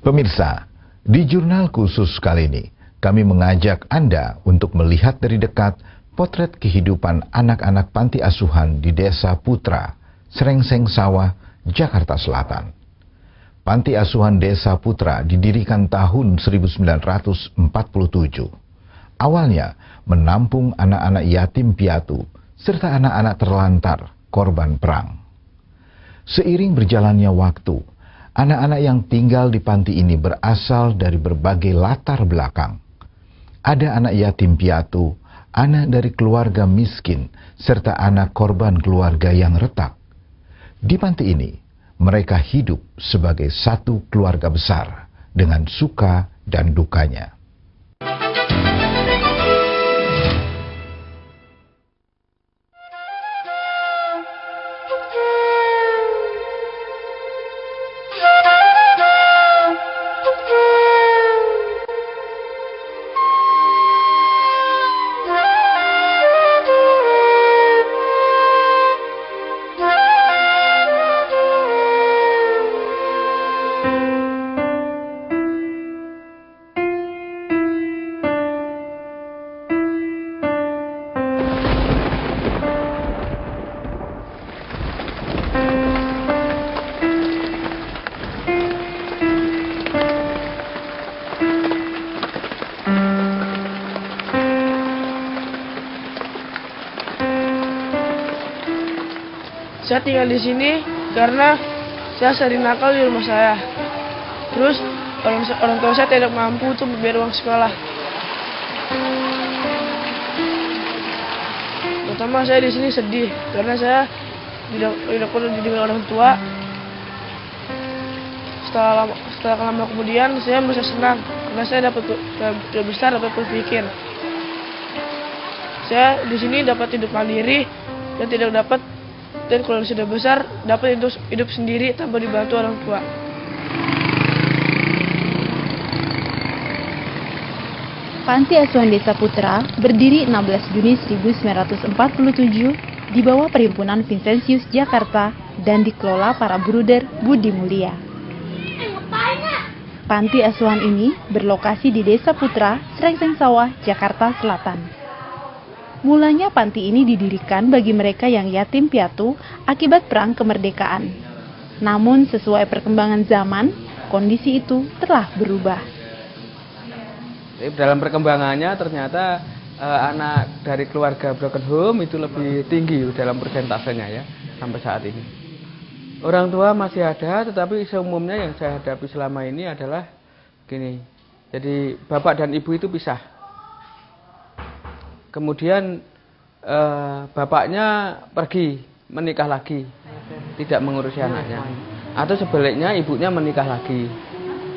Pemirsa, di jurnal khusus kali ini, kami mengajak Anda untuk melihat dari dekat potret kehidupan anak-anak panti asuhan di Desa Putra, Srengseng Sawah, Jakarta Selatan. Panti asuhan Desa Putra didirikan tahun 1947. Awalnya menampung anak-anak yatim piatu serta anak-anak terlantar korban perang. Seiring berjalannya waktu, anak-anak yang tinggal di panti ini berasal dari berbagai latar belakang. Ada anak yatim piatu, anak dari keluarga miskin, serta anak korban keluarga yang retak. Di panti ini, mereka hidup sebagai satu keluarga besar dengan suka dan dukanya. Saya tinggal di sini karena saya sering nakal di rumah saya. Terus orang tua saya tidak mampu untuk membayar uang sekolah. Pertama saya di sini sedih karena saya tidak pernah dididik orang tua. Setelah lama kemudian saya merasa senang karena saya dapat besar dapat berpikir. Saya di sini dapat hidup mandiri dan tidak dapat. Dan kalau sudah besar, dapat hidup sendiri tanpa dibantu orang tua. Panti Asuhan Desa Putra berdiri 16 Juni 1947 di bawah Perhimpunan Vincentius Jakarta dan dikelola para bruder Budi Mulia. Panti asuhan ini berlokasi di Desa Putra, Srengseng Sawah, Jakarta Selatan. Mulanya panti ini didirikan bagi mereka yang yatim piatu akibat perang kemerdekaan. Namun sesuai perkembangan zaman, kondisi itu telah berubah. Dalam perkembangannya ternyata anak dari keluarga broken home itu lebih tinggi dalam persentasenya ya sampai saat ini. Orang tua masih ada, tetapi seumumnya yang saya hadapi selama ini adalah gini. Jadi bapak dan ibu itu pisah. Kemudian bapaknya pergi menikah lagi, tidak mengurusi anaknya. Atau sebaliknya ibunya menikah lagi,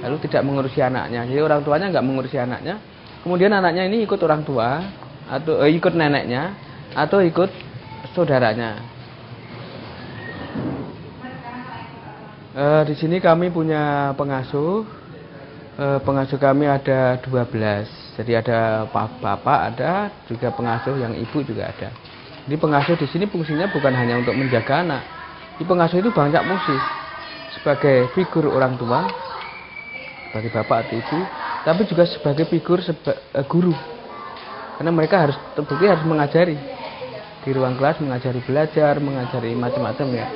lalu tidak mengurusi anaknya. Jadi orang tuanya nggak mengurusi anaknya. Kemudian anaknya ini ikut orang tua, atau ikut neneknya, atau ikut saudaranya. Di sini kami punya pengasuh. Pengasuh kami ada 12. Jadi ada bapak, ada juga pengasuh yang ibu juga ada. Jadi pengasuh di sini fungsinya bukan hanya untuk menjaga anak. Di pengasuh itu banyak fungsi sebagai figur orang tua, sebagai bapak atau ibu, tapi juga sebagai figur guru. Karena mereka terbukti harus mengajari di ruang kelas, mengajari belajar, mengajari macam-macam ya.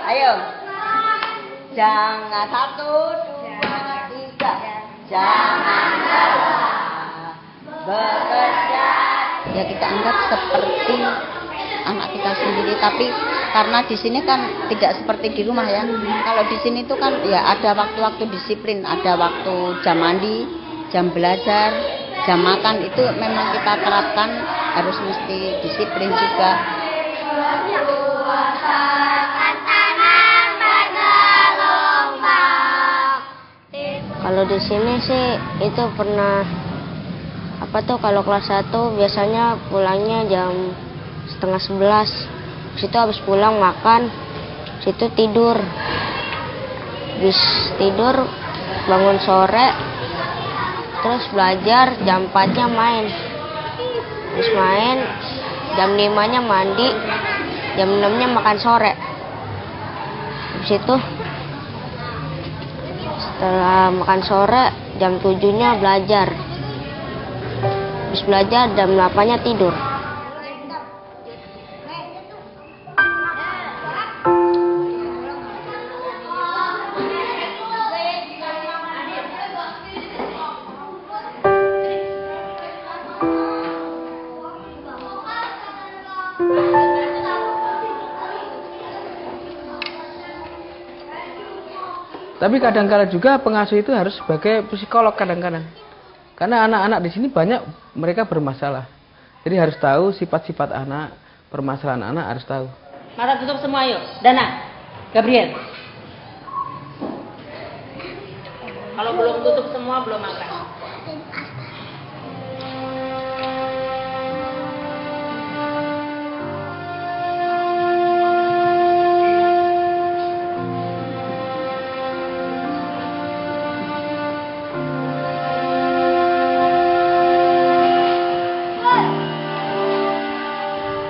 Ayo, jangan 1, 2, 3, jangan lelah bekerja. Ya kita anggap seperti anak kita sendiri, tapi karena di sini kan tidak seperti di rumah ya. Kalau di sini tuh kan ya ada waktu-waktu disiplin, ada waktu jam mandi, jam belajar, jam makan itu memang kita terapkan harus mesti disiplin juga. Kalau di sini sih itu pernah kalau kelas 1 biasanya pulangnya jam setengah 11. Situ habis pulang makan, situ tidur. Habis tidur bangun sore, terus belajar jam 4-nya main. Habis main jam 5-nya mandi, jam 6-nya makan sore. Habis itu setelah makan sore, jam 7-nya belajar. Habis belajar, jam 8-nya tidur. Tapi kadang-kala juga pengasuh itu harus sebagai psikolog kadang-kadang. Karena anak-anak di sini banyak mereka bermasalah. Jadi harus tahu sifat-sifat anak, permasalahan anak harus tahu. Mata tutup semua yuk. Dana, Gabriel. Kalau belum tutup semua belum makan.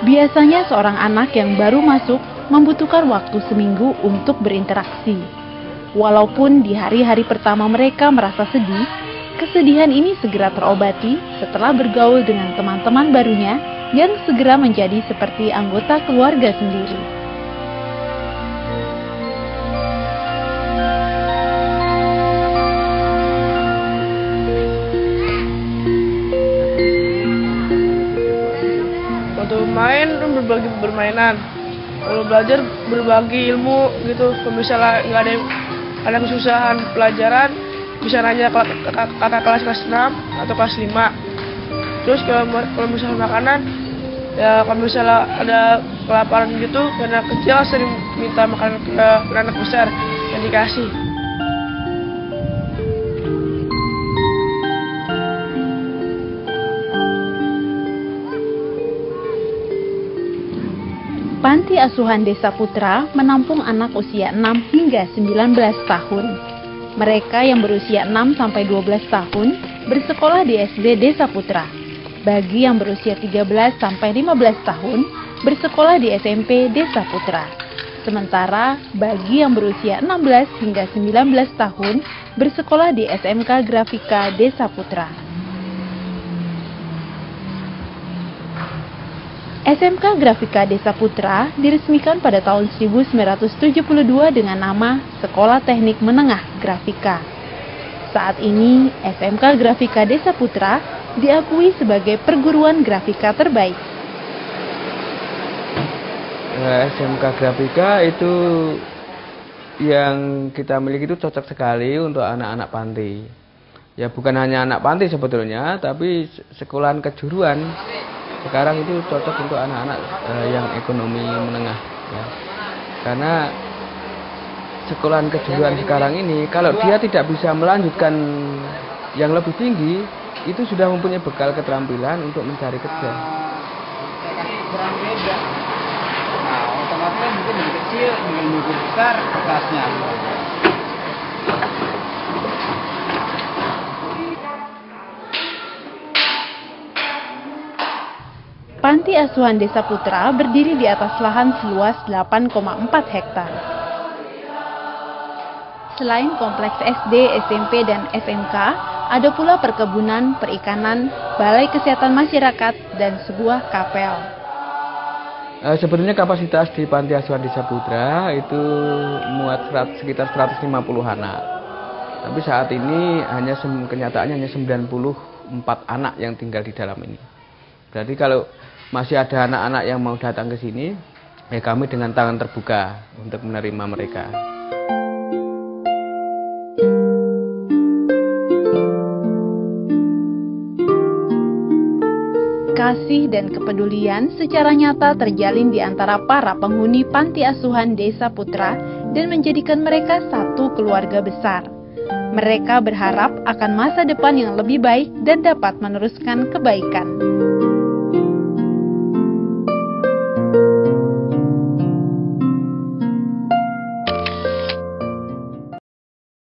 Biasanya seorang anak yang baru masuk membutuhkan waktu seminggu untuk berinteraksi. Walaupun di hari-hari pertama mereka merasa sedih, kesedihan ini segera terobati setelah bergaul dengan teman-teman barunya yang segera menjadi seperti anggota keluarga sendiri. Main berbagi permainan, kalau belajar berbagi ilmu gitu. Kalau misalnya nggak ada kesusahan pelajaran, bisa nanya kakak kelas 6 atau kelas 5. Terus kalau misalnya makanan, ya kalau misalnya ada kelaparan gitu, karena kecil sering minta makanan ke anak besar yang dikasih. Panti Asuhan Desa Putra menampung anak usia 6 hingga 19 tahun. Mereka yang berusia 6 sampai 12 tahun bersekolah di SD Desa Putra. Bagi yang berusia 13 sampai 15 tahun bersekolah di SMP Desa Putra. Sementara bagi yang berusia 16 hingga 19 tahun bersekolah di SMK Grafika Desa Putra. SMK Grafika Desa Putra diresmikan pada tahun 1972 dengan nama Sekolah Teknik Menengah Grafika. Saat ini, SMK Grafika Desa Putra diakui sebagai perguruan grafika terbaik. SMK Grafika itu yang kita miliki itu cocok sekali untuk anak-anak panti. Ya bukan hanya anak panti sebetulnya, tapi sekolahan kejuruan. Sekarang itu cocok untuk anak-anak yang ekonomi menengah ya. Karena sekolahan kejuruan sekarang ini kalau dia tidak bisa melanjutkan yang lebih tinggi, itu sudah mempunyai bekal keterampilan untuk mencari kerja. Nah, otomatis mungkin dari kecil dengan besar kelasnya. Panti Asuhan Desa Putra berdiri di atas lahan seluas 8,4 hektar. Selain kompleks SD, SMP, dan SMK, ada pula perkebunan, perikanan, balai kesehatan masyarakat, dan sebuah kapel. Sebetulnya kapasitas di Panti Asuhan Desa Putra itu muat sekitar 150 anak. Tapi saat ini kenyataannya hanya 94 anak yang tinggal di dalam ini. Berarti kalau masih ada anak-anak yang mau datang ke sini, ya kami dengan tangan terbuka untuk menerima mereka. Kasih dan kepedulian secara nyata terjalin di antara para penghuni Panti Asuhan Desa Putra dan menjadikan mereka satu keluarga besar. Mereka berharap akan masa depan yang lebih baik dan dapat meneruskan kebaikan.